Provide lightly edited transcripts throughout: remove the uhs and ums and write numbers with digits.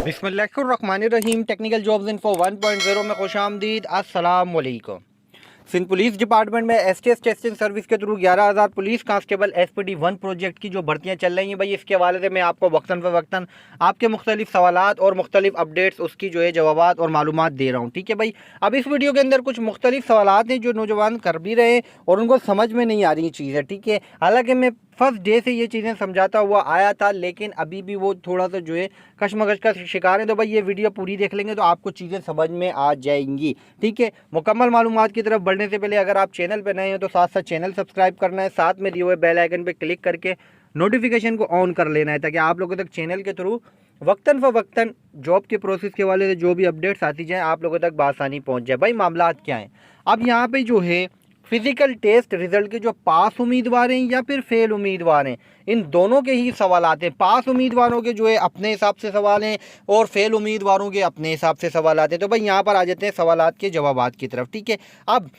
बिस्मिल्लाहिर्रहमानिर्रहीम। Technical jobs info 1.0 में खुशामदीद। अस्सलाम वालेकुम। सिंध पुलिस डिपार्टमेंट में एसटीएस टेस्टिंग सर्विस के through 11,000 police constable SPD 1 project की जो भर्तियां चल रही हैं भाई, इसके हवाले से मैं आपको वक्तन फ़वक्तन आपके मुख्तलिफ सवालात और मुख्तलिफ अपडेट्स उसकी जो है जवाबात और मालूमात दे रहा हूँ। ठीक है भाई, अब इस वीडियो के अंदर कुछ मुख्तलिफ सवालात हैं जो नौजवान कर भी रहे हैं और उनको समझ में नहीं आ रही चीज़ें। ठीक है, हालाँकि मैं फर्स्ट डे से ये चीज़ें समझाता हुआ आया था, लेकिन अभी भी वो थोड़ा सा जो है कशमकश का शिकार है। तो भाई ये वीडियो पूरी देख लेंगे तो आपको चीज़ें समझ में आ जाएंगी। ठीक है, मुकम्मल मालूमात की तरफ बढ़ने से पहले अगर आप चैनल पर नए हैं तो साथ साथ चैनल सब्सक्राइब करना है, साथ में दिए हुए बेल आइकन पर क्लिक करके नोटिफिकेशन को ऑन कर लेना है, ताकि आप लोगों तक चैनल के थ्रू वक्तन फ़वक्तन जॉब के प्रोसेस के वाले से जो भी अपडेट्स आती जाएँ आप लोगों तक बआसानी पहुँच जाए। भाई मामलात क्या हैं, अब यहाँ पे जो है फिज़िकल टेस्ट रिज़ल्ट के जो पास उम्मीदवार हैं या फिर फेल उम्मीदवार हैं, इन दोनों के ही सवाल आते हैं। पास उम्मीदवारों के जो है अपने हिसाब से सवाल हैं और फेल उम्मीदवारों के अपने हिसाब से सवाल आते हैं। तो भाई यहाँ पर आ जाते हैं सवालात के जवाबात की तरफ। ठीक है, अब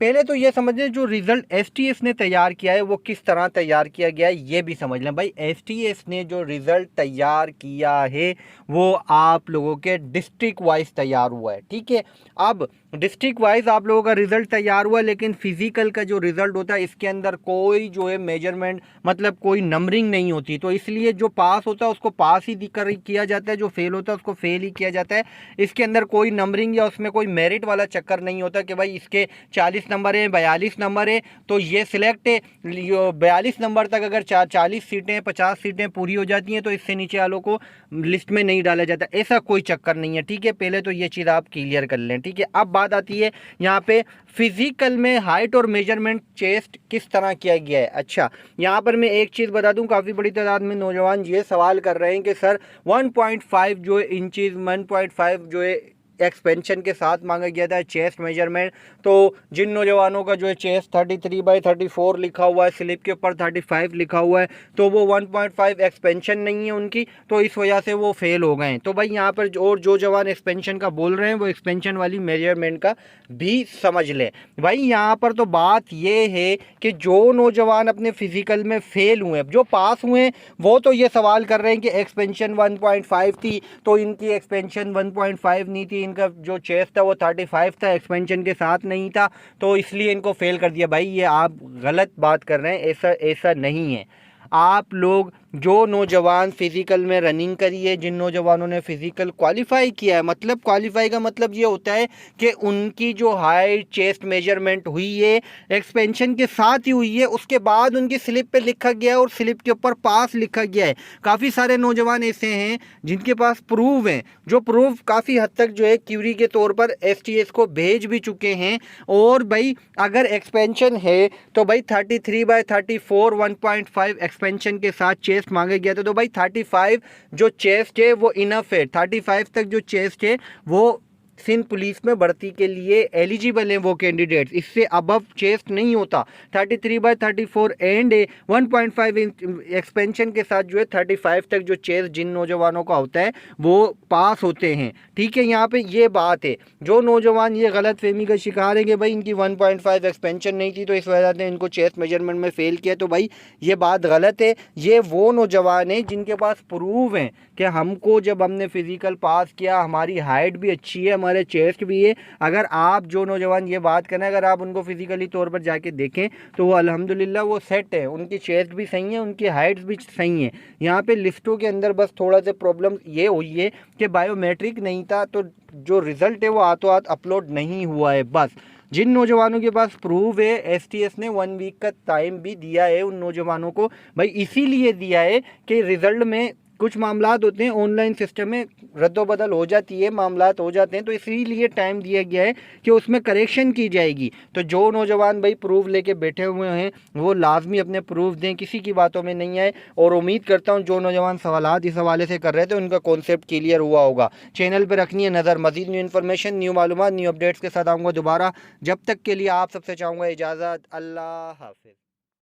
पहले तो ये समझ लें जो रिज़ल्ट एसटीएस ने तैयार किया है वो किस तरह तैयार किया गया है, ये भी समझ लें। भाई एसटीएस ने जो रिज़ल्ट तैयार किया है वो आप लोगों के डिस्ट्रिक्ट वाइज तैयार हुआ है। ठीक है, अब डिस्ट्रिक्ट वाइज आप लोगों का रिज़ल्ट तैयार हुआ, लेकिन फिज़िकल का जो रिज़ल्ट होता है इसके अंदर कोई जो है मेजरमेंट मतलब कोई नंबरिंग नहीं होती, तो इसलिए जो पास होता है उसको पास ही किया जाता है, जो फेल होता है उसको फेल ही किया जाता है। इसके अंदर कोई नंबरिंग या उसमें कोई मेरिट वाला चक्कर नहीं होता कि भाई इसके 40 नंबर है, 42 नंबर है तो ये सिलेक्ट है। 42 नंबर तक अगर 40 सीटें 50 सीटें पूरी हो जाती हैं तो इससे नीचे वालों को लिस्ट में नहीं डाला जाता, ऐसा कोई चक्कर नहीं है। ठीक है, पहले तो ये चीज़ आप क्लियर कर लें। ठीक है, अब बात आती है यहाँ पे फिजिकल में हाइट और मेजरमेंट चेस्ट किस तरह किया गया है। अच्छा, यहाँ पर मैं एक चीज़ बता दूँ, काफ़ी बड़ी तादाद में नौजवान ये सवाल कर रहे हैं कि सर 1.5 जो है इंचज़ 1.5 जो है एक्सपेंशन के साथ मांगा गया था चेस्ट मेजरमेंट, तो जिन नौजवानों का जो है चेस्ट 33/34 लिखा हुआ है, स्लिप के ऊपर 35 लिखा हुआ है, तो वो 1.5 एक्सपेंशन नहीं है उनकी, तो इस वजह से वो फेल हो गए हैं। तो भाई यहाँ पर और जो जवान एक्सपेंशन का बोल रहे हैं वो एक्सपेंशन वाली मेजरमेंट का भी समझ लें। भाई यहाँ पर तो बात ये है कि जो नौजवान अपने फिजिकल में फेल हुए, जो पास हुए वो तो ये सवाल कर रहे हैं कि एक्सपेंशन 1.5 थी तो इनकी एक्सपेंशन 1.5 नहीं थी, इनका जो चेस्ट था वो 35 था, एक्सपेंशन के साथ नहीं था, तो इसलिए इनको फेल कर दिया। भाई ये आप गलत बात कर रहे हैं, ऐसा नहीं है। आप लोग जो नौजवान फ़िज़िकल में रनिंग करी है, जिन नौजवानों ने फ़िज़िकल क्वालिफ़ाई किया है, मतलब क्वालिफ़ाई का मतलब ये होता है कि उनकी जो हाइट चेस्ट मेजरमेंट हुई है एक्सपेंशन के साथ ही हुई है, उसके बाद उनकी स्लिप पे लिखा गया है और स्लिप के ऊपर पास लिखा गया है। काफ़ी सारे नौजवान ऐसे हैं जिनके पास प्रूफ हैं, जो प्रूफ काफ़ी हद तक जो है क्यूरी के तौर पर एसटीएस को भेज भी चुके हैं। और भाई अगर एक्सपेंशन है तो भाई 33/34 1.5 एक्सपेंशन के साथ चेस्ट मांगा गया था, तो भाई 35 जो चेस्ट है वो इनफ है। 35 तक जो चेस्ट है वो सिंध पुलिस में भर्ती के लिए एलिजिबल हैं वो कैंडिडेट्स, इससे अबव चेस्ट नहीं होता। 33/34 एंड 1.5 एक्सपेंशन के साथ जो है 35 तक जो चेस्ट जिन नौजवानों का होता है वो पास होते हैं। ठीक है, यहाँ पे ये बात है। जो नौजवान ये गलत फहमी का शिकार है कि भाई इनकी 1.5 एक्सपेंशन नहीं थी तो इस वजह से इनको चेस्ट मेजरमेंट में फ़ेल किया, तो भाई ये बात गलत है। ये वो नौजवान हैं जिनके पास प्रूफ हैं कि हमको जब हमने फ़िज़िकल पास किया हमारी हाइट भी अच्छी है, हमारे चेस्ट भी है। अगर आप जो नौजवान ये बात करें, अगर आप उनको फिज़िकली तौर पर जाके देखें तो वो अल्हम्दुलिल्लाह वो सेट है, उनकी चेस्ट भी सही है, उनकी हाइट्स भी सही है। यहाँ पे लिस्टों के अंदर बस थोड़ा सा प्रॉब्लम ये हुई है कि बायोमेट्रिक नहीं था, तो जो रिज़ल्ट है वो हाथों हाथ अपलोड नहीं हुआ है। बस जिन नौजवानों के पास प्रूफ है, एसटीएस ने 1 वीक का टाइम भी दिया है उन नौजवानों को, भाई इसीलिए दिया है कि रिज़ल्ट में कुछ मामलात होते हैं ऑनलाइन सिस्टम में रद्दोबदल हो जाती है, मामलात हो जाते हैं, तो इसीलिए टाइम दिया गया है कि उसमें करेक्शन की जाएगी। तो जो नौजवान भाई प्रूफ लेके बैठे हुए हैं वो लाजमी अपने प्रूफ दें, किसी की बातों में नहीं आए। और उम्मीद करता हूँ जो नौजवान सवालात इस हवाले से कर रहे थे उनका कॉन्सेप्ट क्लियर हुआ होगा। चैनल पर रखनी है नज़र, मज़ीद न्यू इन्फॉर्मेशन न्यू मालूमात न्यू अपडेट्स के साथ आऊँगा दोबारा। जब तक के लिए आप सबसे चाहूँगा इजाज़त। अल्लाह हाफ़िज़।